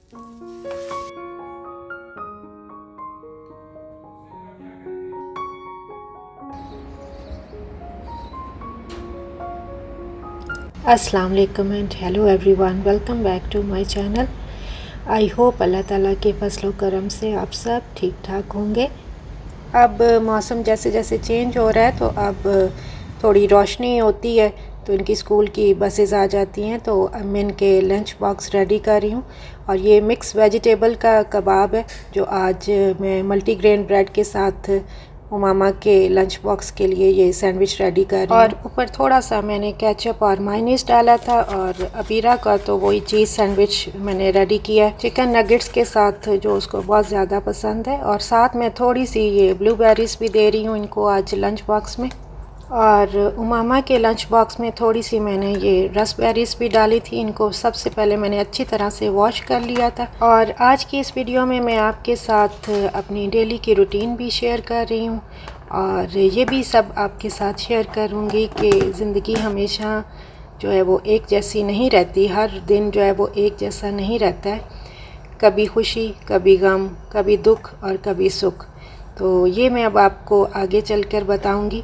अस्सलाम वालेकुम and hello everyone, welcome back to my channel. I hope Allah ताला के फजल करम से आप सब ठीक ठाक होंगे। अब मौसम जैसे जैसे चेंज हो रहा है तो अब थोड़ी रोशनी होती है तो इनकी स्कूल की बसेस आ जाती हैं, तो अब मैं इनके लंच बॉक्स रेडी कर रही हूँ। और ये मिक्स वेजिटेबल का कबाब है जो आज मैं मल्टीग्रेन ब्रेड के साथ उमामा के लंच बॉक्स के लिए ये सैंडविच रेडी कर रही हूँ। और ऊपर थोड़ा सा मैंने केचप और मायोनीज डाला था, और अबीरा का तो वही चीज़ सैंडविच मैंने रेडी किया है चिकन नगेट्स के साथ, जो उसको बहुत ज़्यादा पसंद है। और साथ में थोड़ी सी ये ब्लूबेरीज भी दे रही हूँ इनको आज लंच बॉक्स में। और उमामा के लंच बॉक्स में थोड़ी सी मैंने ये रसबेरीज भी डाली थी। इनको सबसे पहले मैंने अच्छी तरह से वॉश कर लिया था। और आज की इस वीडियो में मैं आपके साथ अपनी डेली की रूटीन भी शेयर कर रही हूँ, और ये भी सब आपके साथ शेयर करूँगी कि ज़िंदगी हमेशा जो है वो एक जैसी नहीं रहती, हर दिन जो है वो एक जैसा नहीं रहता है। कभी खुशी, कभी गम, कभी दुख और कभी सुख। तो ये मैं अब आपको आगे चलकर बताऊँगी।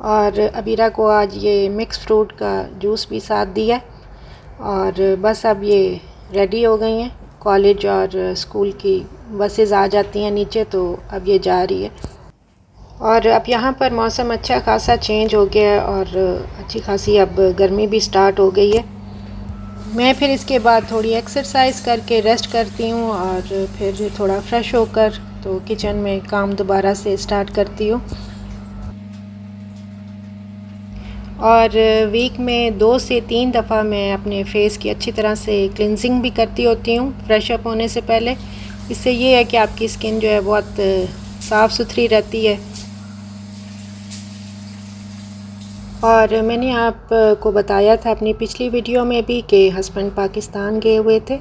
और अबीरा को आज ये मिक्स फ्रूट का जूस भी साथ दिया। और बस अब ये रेडी हो गई हैं, कॉलेज और स्कूल की बसेस आ जाती हैं नीचे, तो अब ये जा रही है। और अब यहाँ पर मौसम अच्छा खासा चेंज हो गया है और अच्छी खासी अब गर्मी भी स्टार्ट हो गई है। मैं फिर इसके बाद थोड़ी एक्सरसाइज करके रेस्ट करती हूँ, और फिर थोड़ा फ्रेश होकर तो किचन में काम दोबारा से स्टार्ट करती हूँ। और वीक में 2 से 3 दफ़ा मैं अपने फेस की अच्छी तरह से क्लिनजिंग भी करती होती हूँ फ्रेश अप होने से पहले। इससे ये है कि आपकी स्किन जो है बहुत साफ़ सुथरी रहती है। और मैंने आपको बताया था अपनी पिछली वीडियो में भी कि हस्बैंड पाकिस्तान गए हुए थे,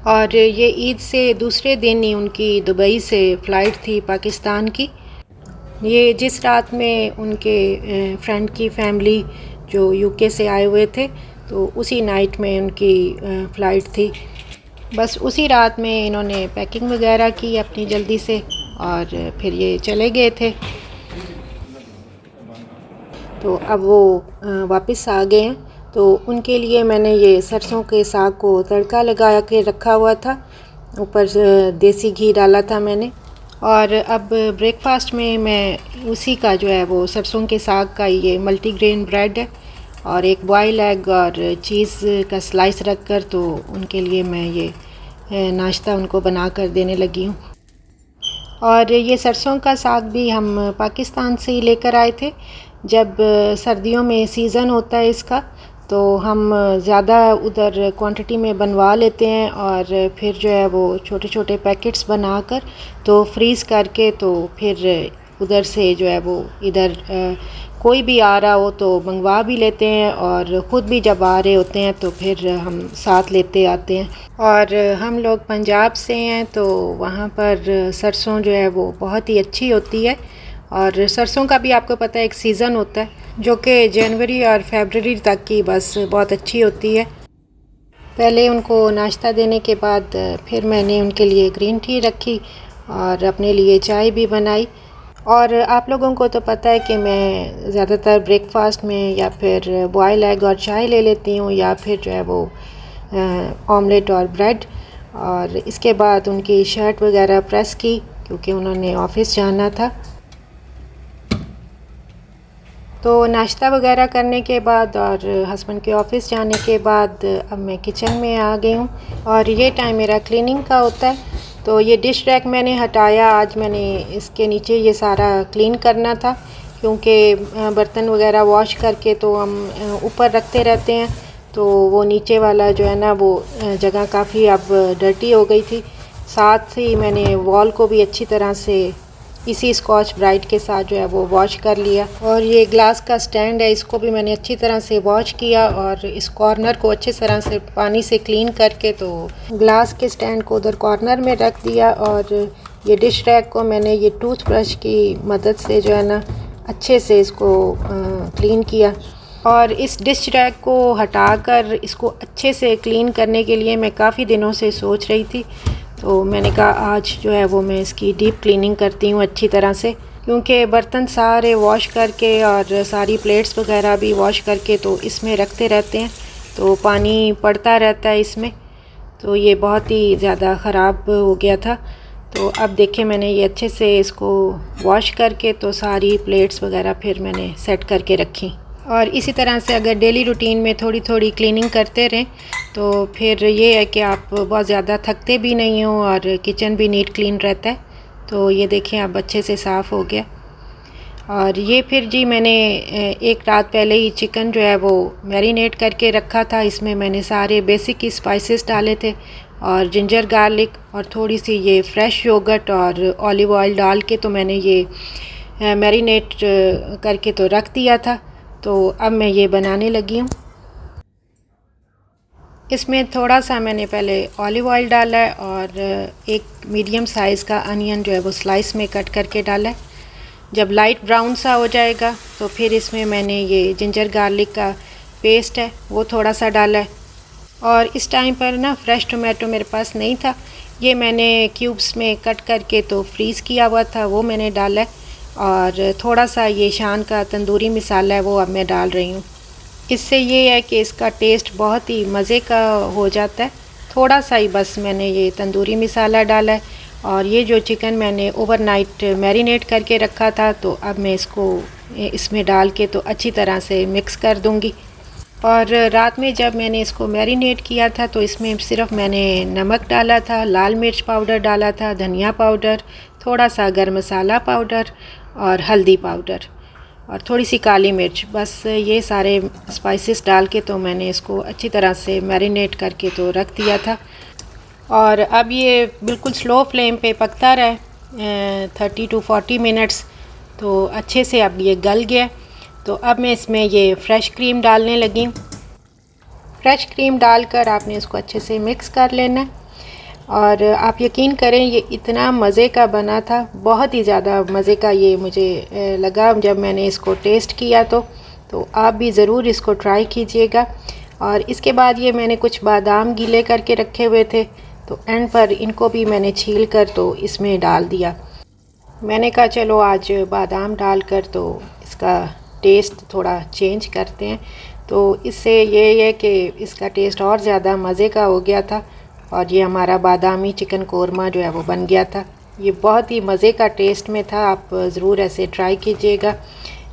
और ये ईद से दूसरे दिन ही उनकी दुबई से फ़्लाइट थी पाकिस्तान की। ये जिस रात में उनके फ्रेंड की फैमिली जो यूके से आए हुए थे, तो उसी नाइट में उनकी फ़्लाइट थी। बस उसी रात में इन्होंने पैकिंग वगैरह की अपनी जल्दी से, और फिर ये चले गए थे। तो अब वो वापस आ गए हैं। तो उनके लिए मैंने ये सरसों के साग को तड़का लगा के रखा हुआ था, ऊपर देसी घी डाला था मैंने। और अब ब्रेकफास्ट में मैं उसी का जो है वो सरसों के साग का ये मल्टीग्रेन ब्रेड है, और एक बॉयल एग और चीज़ का स्लाइस रख कर तो उनके लिए मैं ये नाश्ता उनको बना कर देने लगी हूँ। और ये सरसों का साग भी हम पाकिस्तान से ही लेकर आए थे। जब सर्दियों में सीज़न होता है इसका, तो हम ज़्यादा उधर क्वांटिटी में बनवा लेते हैं, और फिर जो है वो छोटे छोटे पैकेट्स बनाकर तो फ्रीज़ करके तो फिर उधर से जो है वो इधर कोई भी आ रहा हो तो मंगवा भी लेते हैं, और ख़ुद भी जब आ रहे होते हैं तो फिर हम साथ लेते आते हैं। और हम लोग पंजाब से हैं, तो वहाँ पर सरसों जो है वो बहुत ही अच्छी होती है। और सरसों का भी आपको पता है एक सीज़न होता है जो कि जनवरी और फरवरी तक की बस बहुत अच्छी होती है। पहले उनको नाश्ता देने के बाद फिर मैंने उनके लिए ग्रीन टी रखी और अपने लिए चाय भी बनाई। और आप लोगों को तो पता है कि मैं ज़्यादातर ब्रेकफास्ट में या फिर बॉयल एग और चाय ले लेती हूँ, या फिर जो है वो ऑमलेट और ब्रेड। और इसके बाद उनकी शर्ट वगैरह प्रेस की क्योंकि उन्होंने ऑफ़िस जाना था। तो नाश्ता वगैरह करने के बाद और हस्बैंड के ऑफ़िस जाने के बाद अब मैं किचन में आ गई हूँ, और ये टाइम मेरा क्लीनिंग का होता है। तो ये डिश रैक मैंने हटाया, आज मैंने इसके नीचे ये सारा क्लीन करना था, क्योंकि बर्तन वगैरह वॉश करके तो हम ऊपर रखते रहते हैं, तो वो नीचे वाला जो है ना वो जगह काफ़ी अब डर्टी हो गई थी। साथ ही मैंने वॉल को भी अच्छी तरह से इसी स्कॉच ब्राइट के साथ जो है वो वॉश कर लिया। और ये ग्लास का स्टैंड है, इसको भी मैंने अच्छी तरह से वॉश किया, और इस कॉर्नर को अच्छी तरह से पानी से क्लीन करके तो ग्लास के स्टैंड को उधर कॉर्नर में रख दिया। और ये डिश रैक को मैंने ये टूथब्रश की मदद से जो है ना अच्छे से इसको क्लीन किया। और इस डिश रैग को हटाकर इसको अच्छे से क्लीन करने के लिए मैं काफ़ी दिनों से सोच रही थी, तो मैंने कहा आज जो है वो मैं इसकी डीप क्लीनिंग करती हूँ अच्छी तरह से, क्योंकि बर्तन सारे वॉश करके और सारी प्लेट्स वगैरह भी वॉश करके तो इसमें रखते रहते हैं, तो पानी पड़ता रहता है इसमें, तो ये बहुत ही ज़्यादा ख़राब हो गया था। तो अब देखें मैंने ये अच्छे से इसको वॉश करके तो सारी प्लेट्स वगैरह फिर मैंने सेट करके रखी। और इसी तरह से अगर डेली रूटीन में थोड़ी थोड़ी क्लीनिंग करते रहें तो फिर ये है कि आप बहुत ज़्यादा थकते भी नहीं हो और किचन भी नीट क्लीन रहता है। तो ये देखें अब अच्छे से साफ़ हो गया। और ये फिर जी मैंने एक रात पहले ही चिकन जो है वो मैरिनेट करके रखा था। इसमें मैंने सारे बेसिक स्पाइसेस डाले थे और जिंजर गार्लिक और थोड़ी सी ये फ्रेश योगर्ट और ऑलिव ऑयल डाल के तो मैंने ये मैरिनेट करके तो रख दिया था। तो अब मैं ये बनाने लगी हूँ। इसमें थोड़ा सा मैंने पहले ऑलिव ऑयल डाला है और एक मीडियम साइज़ का अनियन जो है वो स्लाइस में कट करके डाला है। जब लाइट ब्राउन सा हो जाएगा तो फिर इसमें मैंने ये जिंजर गार्लिक का पेस्ट है वो थोड़ा सा डाला है। और इस टाइम पर ना फ्रेश टोमेटो मेरे पास नहीं था, ये मैंने क्यूब्स में कट करके तो फ्रीज़ किया हुआ था, वो मैंने डाला है। और थोड़ा सा ये शान का तंदूरी मसाला है वो अब मैं डाल रही हूँ। इससे ये है कि इसका टेस्ट बहुत ही मज़े का हो जाता है। थोड़ा सा ही बस मैंने ये तंदूरी मसाला डाला है। और ये जो चिकन मैंने ओवरनाइट मैरिनेट करके रखा था तो अब मैं इसको इसमें डाल के तो अच्छी तरह से मिक्स कर दूँगी। और रात में जब मैंने इसको मैरिनेट किया था तो इसमें सिर्फ मैंने नमक डाला था, लाल मिर्च पाउडर डाला था, धनिया पाउडर, थोड़ा सा गरम मसाला पाउडर और हल्दी पाउडर और थोड़ी सी काली मिर्च, बस ये सारे स्पाइसेस डाल के तो मैंने इसको अच्छी तरह से मैरिनेट करके तो रख दिया था। और अब ये बिल्कुल स्लो फ्लेम पे पकता रहे 30 to 40 मिनट्स, तो अच्छे से अब ये गल गया। तो अब मैं इसमें ये फ्रेश क्रीम डालने लगी हूँ। फ्रेश क्रीम डालकर आपने इसको अच्छे से मिक्स कर लेना है। और आप यकीन करें ये इतना मज़े का बना था, बहुत ही ज़्यादा मज़े का ये मुझे लगा जब मैंने इसको टेस्ट किया। तो आप भी ज़रूर इसको ट्राई कीजिएगा। और इसके बाद ये मैंने कुछ बादाम गीले करके रखे हुए थे, तो एंड पर इनको भी मैंने छील कर तो इसमें डाल दिया। मैंने कहा चलो आज बादाम डालकर तो इसका टेस्ट थोड़ा चेंज करते हैं, तो इससे ये है कि इसका टेस्ट और ज़्यादा मज़े का हो गया था। और ये हमारा बादामी चिकन कोरमा जो है वो बन गया था। ये बहुत ही मज़े का टेस्ट में था, आप ज़रूर ऐसे ट्राई कीजिएगा।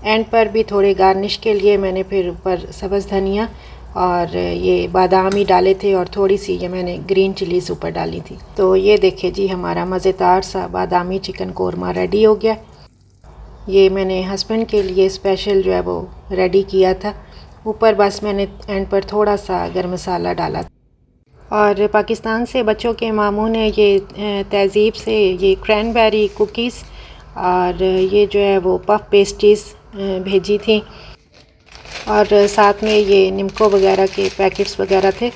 एंड पर भी थोड़े गार्निश के लिए मैंने फिर ऊपर सब्ज़ धनिया और ये बादाम ही डाले थे और थोड़ी सी ये मैंने ग्रीन चिलीज़ ऊपर डाली थी। तो ये देखिए जी हमारा मज़ेदार सा बादामी चिकन कोरमा रेडी हो गया। ये मैंने हस्बैंड के लिए स्पेशल जो है वो रेडी किया था। ऊपर बस मैंने एंड पर थोड़ा सा गरम मसाला डाला। और पाकिस्तान से बच्चों के मामू ने ये तहज़ीब से ये क्रैनबेरी कुकीज़ और ये जो है वो पफ पेस्ट्रीज़ भेजी थी। और साथ में ये निम्को वगैरह के पैकेट्स वगैरह थे।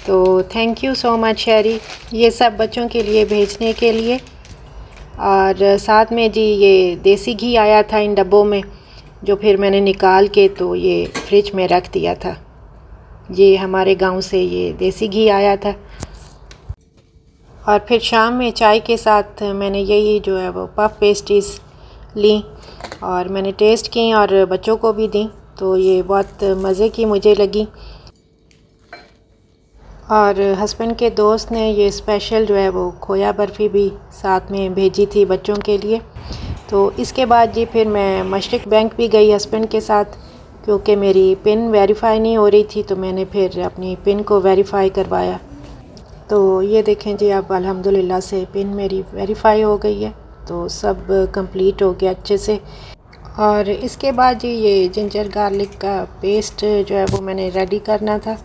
तो थैंक यू सो मच शेरी, ये सब बच्चों के लिए भेजने के लिए। और साथ में जी ये देसी घी आया था इन डब्बों में, जो फिर मैंने निकाल के तो ये फ्रिज में रख दिया था। ये हमारे गांव से ये देसी घी आया था। और फिर शाम में चाय के साथ मैंने यही जो है वो पफ पेस्ट्रीज़ ली और मैंने टेस्ट की और बच्चों को भी दी, तो ये बहुत मज़े की मुझे लगी। और हस्बैंड के दोस्त ने ये स्पेशल जो है वो खोया बर्फ़ी भी साथ में भेजी थी बच्चों के लिए। तो इसके बाद जी फिर मैं मशरिक़ बैंक भी गई हस्बैंड के साथ, क्योंकि मेरी पिन वेरीफ़ाई नहीं हो रही थी, तो मैंने फिर अपनी पिन को वेरीफ़ाई करवाया। तो ये देखें जी अब अल्हम्दुलिल्लाह से पिन मेरी वेरीफ़ाई हो गई है, तो सब कंप्लीट हो गया अच्छे से। और इसके बाद जी ये जिंजर गार्लिक का पेस्ट जो है वो मैंने रेडी करना था।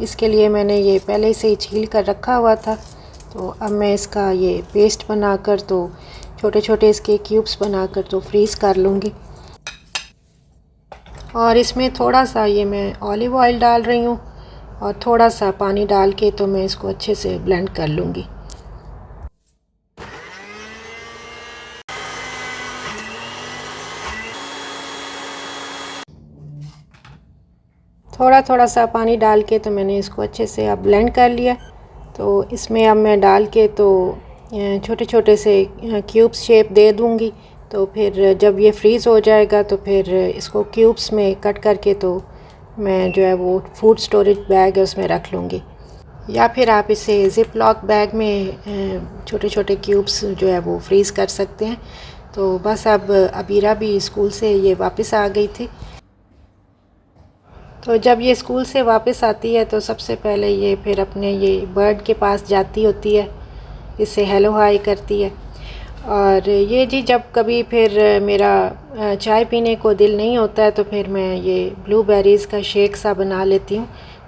इसके लिए मैंने ये पहले से ही छील कर रखा हुआ था। तो अब मैं इसका ये पेस्ट बनाकर तो छोटे छोटे इसके क्यूब्स बनाकर तो फ्रीज़ कर लूँगी। और इसमें थोड़ा सा ये मैं ऑलिव ऑयल डाल रही हूँ और थोड़ा सा पानी डाल के तो मैं इसको अच्छे से ब्लेंड कर लूँगी। थोड़ा थोड़ा सा पानी डाल के तो मैंने इसको अच्छे से अब ब्लेंड कर लिया। तो इसमें अब मैं डाल के तो छोटे छोटे से क्यूब्स शेप दे दूँगी। तो फिर जब ये फ्रीज़ हो जाएगा तो फिर इसको क्यूब्स में कट करके तो मैं जो है वो फूड स्टोरेज बैग है उसमें रख लूँगी, या फिर आप इसे ज़िप लॉक बैग में छोटे छोटे क्यूब्स जो है वो फ्रीज़ कर सकते हैं। तो बस अब अबीरा भी स्कूल से ये वापस आ गई थी। तो जब ये स्कूल से वापस आती है तो सबसे पहले ये फिर अपने ये बर्ड के पास जाती होती है, इससे हेलो हाय करती है। और ये जी जब कभी फिर मेरा चाय पीने को दिल नहीं होता है तो फिर मैं ये ब्लूबेरीज़ का शेक सा बना लेती हूँ।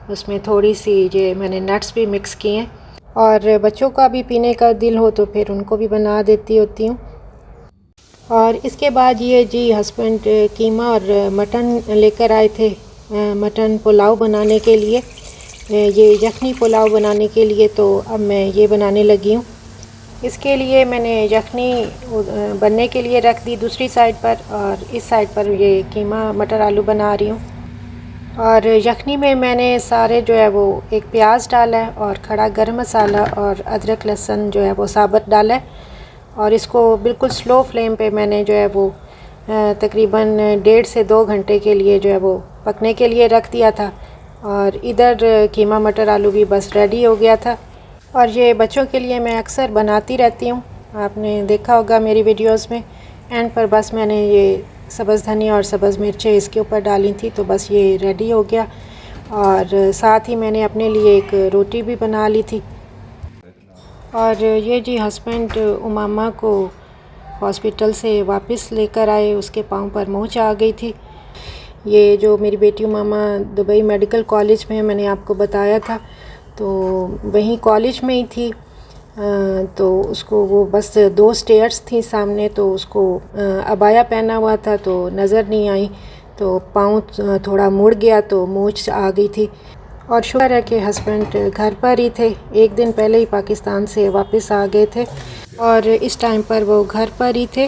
उसमें थोड़ी सी ये मैंने नट्स भी मिक्स किए हैं, और बच्चों का भी पीने का दिल हो तो फिर उनको भी बना देती होती हूँ। और इसके बाद ये जी हस्बैंड कीमा और मटन लेकर आए थे मटन पुलाव बनाने के लिए, ये यखनी पुलाव बनाने के लिए। तो अब मैं ये बनाने लगी हूँ। इसके लिए मैंने यखनी बनने के लिए रख दी दूसरी साइड पर, और इस साइड पर ये कीमा मटर आलू बना रही हूँ। और यखनी में मैंने सारे जो है वो एक प्याज डाला है और खड़ा गरम मसाला और अदरक लहसुन जो है वो साबुत डाला है, और इसको बिल्कुल स्लो फ्लेम पे मैंने जो है वो तकरीबन 1.5 से 2 घंटे के लिए जो है वो पकने के लिए रख दिया था। और इधर कीमा मटर आलू भी बस रेडी हो गया था। और ये बच्चों के लिए मैं अक्सर बनाती रहती हूँ, आपने देखा होगा मेरी वीडियोस में। एंड पर बस मैंने ये सब्ज़ धनिया और सब्ज़ मिर्चें इसके ऊपर डाली थी, तो बस ये रेडी हो गया। और साथ ही मैंने अपने लिए एक रोटी भी बना ली थी। और ये जी हस्बैंड उमामा को हॉस्पिटल से वापस लेकर आए, उसके पाँव पर मोच आ गई थी। ये जो मेरी बेटी उमामा दुबई मेडिकल कॉलेज में मैंने आपको बताया था, तो वहीं कॉलेज में ही थी। तो उसको वो बस 2 स्टेयर्स थी सामने, तो उसको अबाया पहना हुआ था तो नज़र नहीं आई, तो पाँव थोड़ा मुड़ गया तो मोच आ गई थी। और शुक्र है कि हस्बैंड घर पर ही थे, एक दिन पहले ही पाकिस्तान से वापस आ गए थे और इस टाइम पर वो घर पर ही थे।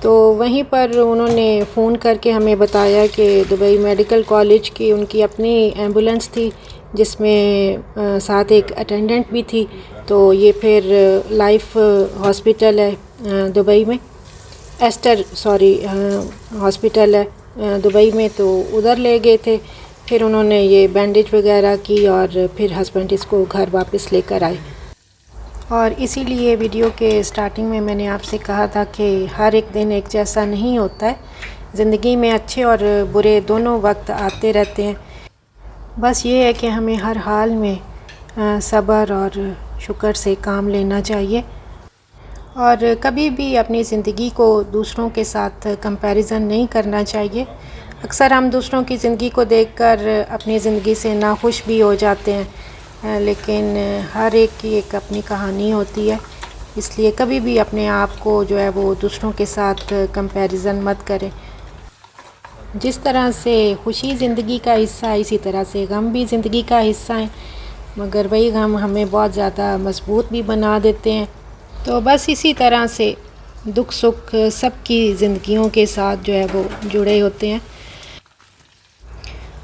तो वहीं पर उन्होंने फ़ोन करके हमें बताया कि दुबई मेडिकल कॉलेज की उनकी अपनी एम्बुलेंस थी, जिसमें साथ एक अटेंडेंट भी थी। तो ये फिर लाइफ हॉस्पिटल है दुबई में, एस्टर हॉस्पिटल है दुबई में, तो उधर ले गए थे। फिर उन्होंने ये बैंडेज वगैरह की और फिर हस्बैंड इसको घर वापस लेकर आए। और इसीलिए वीडियो के स्टार्टिंग में मैंने आपसे कहा था कि हर एक दिन एक जैसा नहीं होता है, ज़िंदगी में अच्छे और बुरे दोनों वक्त आते रहते हैं। बस ये है कि हमें हर हाल में सब्र और शुक्र से काम लेना चाहिए, और कभी भी अपनी ज़िंदगी को दूसरों के साथ कंपैरिजन नहीं करना चाहिए। अक्सर हम दूसरों की ज़िंदगी को देखकर अपनी ज़िंदगी से नाखुश भी हो जाते हैं, लेकिन हर एक की एक अपनी कहानी होती है। इसलिए कभी भी अपने आप को जो है वो दूसरों के साथ कंपैरिजन मत करें। जिस तरह से खुशी ज़िंदगी का हिस्सा है, इसी तरह से गम भी ज़िंदगी का हिस्सा है, मगर वही गम हमें बहुत ज़्यादा मजबूत भी बना देते हैं। तो बस इसी तरह से दुख सुख सबकी ज़िंदगियों के साथ जो है वो जुड़े होते हैं।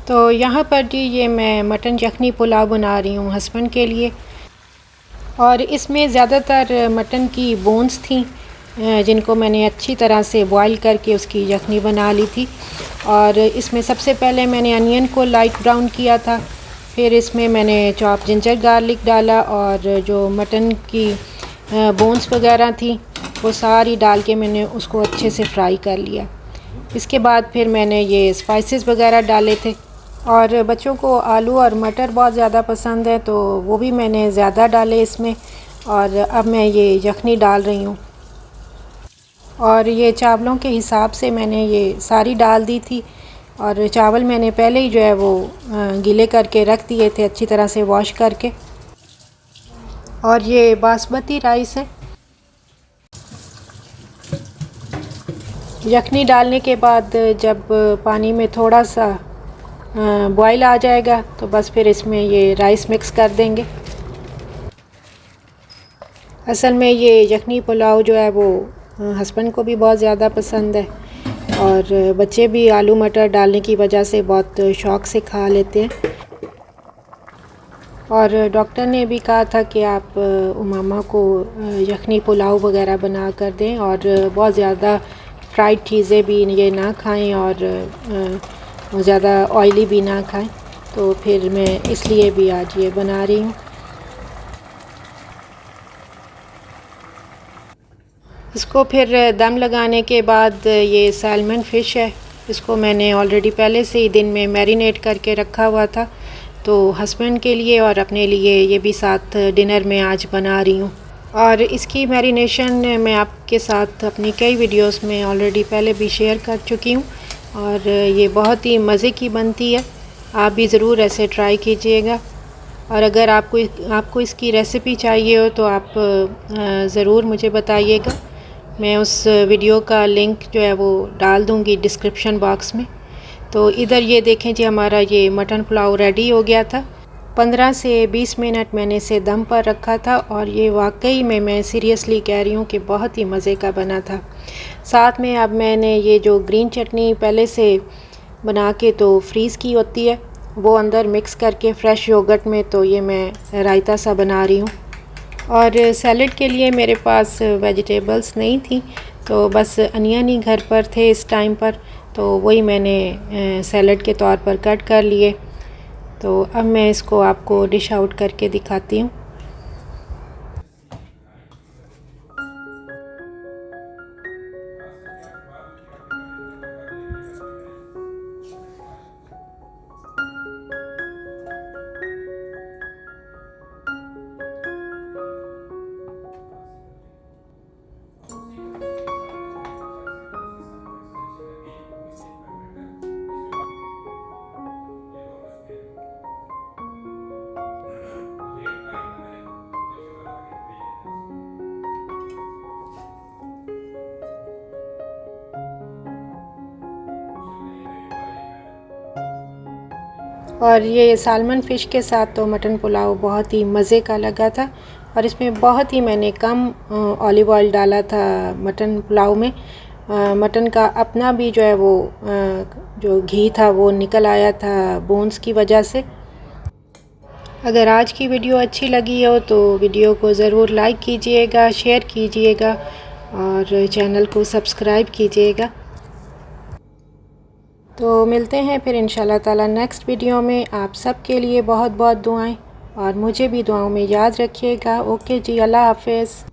तो यहाँ पर जी ये मैं मटन यखनी पुलाव बना रही हूँ हस्बैंड के लिए, और इसमें ज़्यादातर मटन की बोन्स थी जिनको मैंने अच्छी तरह से बॉईल करके उसकी यखनी बना ली थी। और इसमें सबसे पहले मैंने अनियन को लाइट ब्राउन किया था, फिर इसमें मैंने चॉप जिंजर गार्लिक डाला, और जो मटन की बोन्स वगैरह थी वो सारी डाल के मैंने उसको अच्छे से फ्राई कर लिया। इसके बाद फिर मैंने ये स्पाइसेस वगैरह डाले थे, और बच्चों को आलू और मटर बहुत ज़्यादा पसंद है तो वो भी मैंने ज़्यादा डाले इसमें। और अब मैं ये यखनी डाल रही हूँ, और ये चावलों के हिसाब से मैंने ये सारी डाल दी थी। और चावल मैंने पहले ही जो है वो गीले करके रख दिए थे अच्छी तरह से वॉश करके। और ये बासमती राइस है। यखनी डालने के बाद जब पानी में थोड़ा सा बॉयल आ जाएगा तो बस फिर इसमें ये राइस मिक्स कर देंगे। असल में ये यखनी पुलाव जो है वो हस्बैंड को भी बहुत ज़्यादा पसंद है, और बच्चे भी आलू मटर डालने की वजह से बहुत शौक़ से खा लेते हैं। और डॉक्टर ने भी कहा था कि आप उमामा को यखनी पुलाव वगैरह बना कर दें और बहुत ज़्यादा फ्राइड चीज़ें भी ये ना खाएं और ज़्यादा ऑयली भी ना खाएं। तो फिर मैं इसलिए भी आज ये बना रही हूँ। इसको फिर दम लगाने के बाद ये सैल्मन फ़िश है, इसको मैंने ऑलरेडी पहले से ही दिन में मैरिनेट करके रखा हुआ था। तो हस्बैंड के लिए और अपने लिए ये भी साथ डिनर में आज बना रही हूँ। और इसकी मैरिनेशन मैं आपके साथ अपनी कई वीडियोस में ऑलरेडी पहले भी शेयर कर चुकी हूँ और ये बहुत ही मज़े की बनती है। आप भी ज़रूर ऐसे ट्राई कीजिएगा। और अगर आपको इसकी रेसिपी चाहिए हो तो आप ज़रूर मुझे बताइएगा। मैं उस वीडियो का लिंक जो है वो डाल दूँगी डिस्क्रिप्शन बॉक्स में। तो इधर ये देखें जी, हमारा ये मटन पुलाव रेडी हो गया था। 15 से 20 मिनट मैंने इसे दम पर रखा था और ये वाकई में मैं सीरियसली कह रही हूँ कि बहुत ही मज़े का बना था। साथ में अब मैंने ये जो ग्रीन चटनी पहले से बना के तो फ्रीज़ की होती है, वो अंदर मिक्स करके फ्रेश योगर्ट में तो ये मैं रायता सा बना रही हूँ। और सैलड के लिए मेरे पास वेजिटेबल्स नहीं थी, तो बस अनियन ही घर पर थे इस टाइम पर, तो वही मैंने सैलड के तौर पर कट कर लिए। तो अब मैं इसको आपको डिश आउट करके दिखाती हूँ। और ये सालमन फ़िश के साथ तो मटन पुलाव बहुत ही मज़े का लगा था। और इसमें बहुत ही मैंने कम ऑलिव ऑयल डाला था मटन पुलाव में। मटन का अपना भी जो है वो जो घी था वो निकल आया था बोन्स की वजह से। अगर आज की वीडियो अच्छी लगी हो तो वीडियो को ज़रूर लाइक कीजिएगा, शेयर कीजिएगा और चैनल को सब्सक्राइब कीजिएगा। तो मिलते हैं फिर इंशाल्लाह ताला नेक्स्ट वीडियो में। आप सब के लिए बहुत बहुत दुआएं और मुझे भी दुआओं में याद रखिएगा। ओके जी, अल्लाह हाफ़िज़।